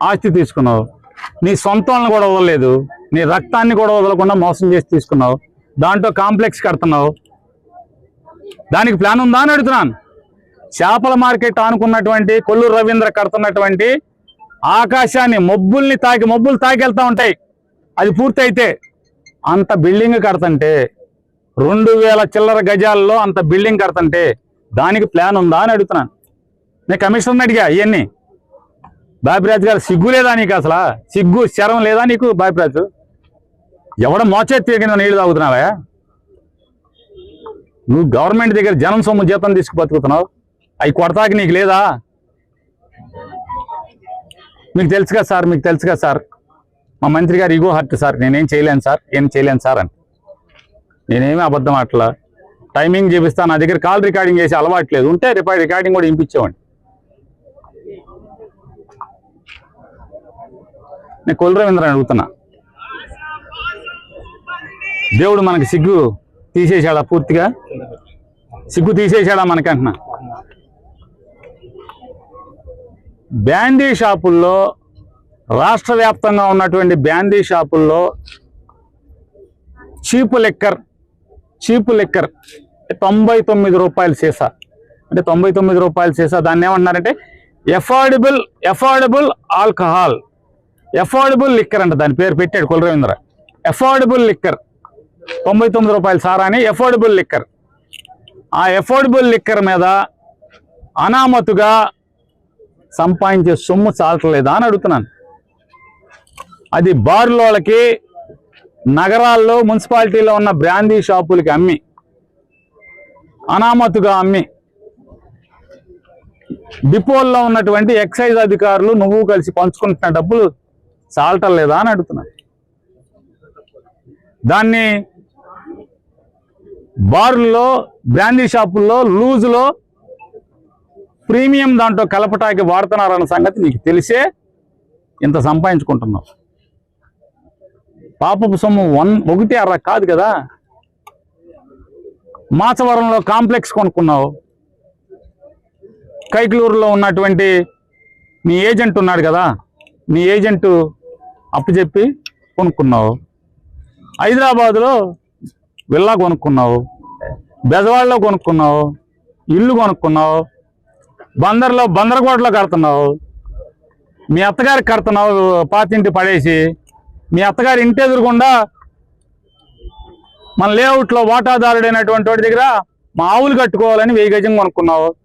ఆస్తి తీసుకున్నావు, నీ సొంతాలను కూడా వదలలేదు, నీ రక్తాన్ని కూడా వదలకుండా మోసం చేసి తీసుకున్నావు, దాంట్లో కాంప్లెక్స్ కడుతున్నావు. దానికి ప్లాన్ ఉందా అని అడుగుతున్నాను. చేపల మార్కెట్ ఆనుకున్నటువంటి కొల్లూరు రవీంద్ర కడుతున్నటువంటి ఆకాశాన్ని మబ్బులు తాకెళ్తా ఉంటాయి. అది పూర్తయితే అంత బిల్డింగ్ కడతంటే 2000 చిల్లర గజాల్లో అంత బిల్డింగ్ కడతంటే దానికి ప్లాన్ ఉందా అని అడుగుతున్నాను. నేను కమిషనర్ని అడిగా ఇవన్నీ. బాపిరాజు గారు సిగ్గు లేదా నీకు? అసలు సిగ్గు శరం లేదా నీకు? బాపిరాజు ఎవడ మోచేతి కింద నీళ్లు తాగుతున్నావా? నువ్వు గవర్నమెంట్ దగ్గర జనం సొమ్ము జీతం తీసుకు బతుకుతున్నావు, అవి కొడతాకి నీకు లేదా? మీకు తెలుసుగా సార్, మీకు తెలుసుగా సార్, మా మంత్రి గారు ఇగో హర్ట్ సార్, నేనేం చేయలేను సార్ అని. నేనేమి అబద్ధం అట్లా టైమింగ్ చూపిస్తాను. నా దగ్గర కాల్ రికార్డింగ్ చేసి అలవాట్లేదు, ఉంటే రికార్డింగ్ కూడా ఇంపించేవాడిని. నేను కొల్లు రవీంద్రని అడుగుతున్నా, దేవుడు మనకి సిగ్గు తీసేశాడా? పూర్తిగా సిగ్గు తీసేశాడా మనకంటున్నా? బ్యాండీ షాపుల్లో, రాష్ట్ర వ్యాప్తంగా ఉన్నటువంటి బ్యాండీ షాపుల్లో చీపు లిక్కర్ 99 రూపాయలు సీసా, అంటే 99 రూపాయలు సీసా. దాన్ని ఏమంటున్నారంటే ఎఫోర్డబుల్ ఆల్కహాల్, ఎఫోర్డబుల్ లిక్కర్ అంట దాని పేరు పెట్టాడు కొల్లు రవీంద్ర. ఎఫోర్డబుల్ లిక్కర్ 99 రూపాయలు సారా అని ఎఫోర్డబుల్ లిక్కర్. ఆ ఎఫోర్డబుల్ లిక్కర్ మీద అనామతుగా సంపాదించే సొమ్ము చాలట్లేదా అని అడుగుతున్నాను. అది బార్లోళ్ళకి, నగరాల్లో మున్సిపాలిటీలో ఉన్న బ్రాందీ షాపులకి అమ్మి, అనామతుగా అమ్మి, డిపోల్లో ఉన్నటువంటి ఎక్సైజ్ అధికారులు నువ్వు కలిసి పంచుకుంటున్న డబ్బులు చాలటం లేదా అని అడుగుతున్నాను. దాన్ని బార్లో, బ్రాందీ షాపుల్లో లూజులో ప్రీమియం దాంట్లో కలపటానికి వాడుతున్నారన్న సంగతి నీకు తెలిసే ఇంత సంపాదించుకుంటున్నావు. పాపపు సొమ్ము 1.5 కాదు కదా. మాచవరంలో కాంప్లెక్స్ కొనుక్కున్నావు, కైకలూరులో ఉన్నటువంటి నీ ఏజెంట్ ఉన్నాడు కదా, నీ ఏజెంటు అప్పచెప్పి కొనుక్కున్నావు. హైదరాబాదులో విల్లా కొనుక్కున్నావు, బెజవాడలో కొనుక్కున్నావు, ఇల్లు కొనుక్కున్నావు, బందరకోటలో కడుతున్నావు, మీ అత్తగారికి కడుతున్నావు పాతింటి పడేసి. మీ అత్తగారి ఇంటి ఎదురుకుండా మన లేఅవుట్లో వాటాదారుడైనటువంటి వాడి దగ్గర మా ఆవులు కట్టుకోవాలని 1000 గజం కొనుక్కున్నావు.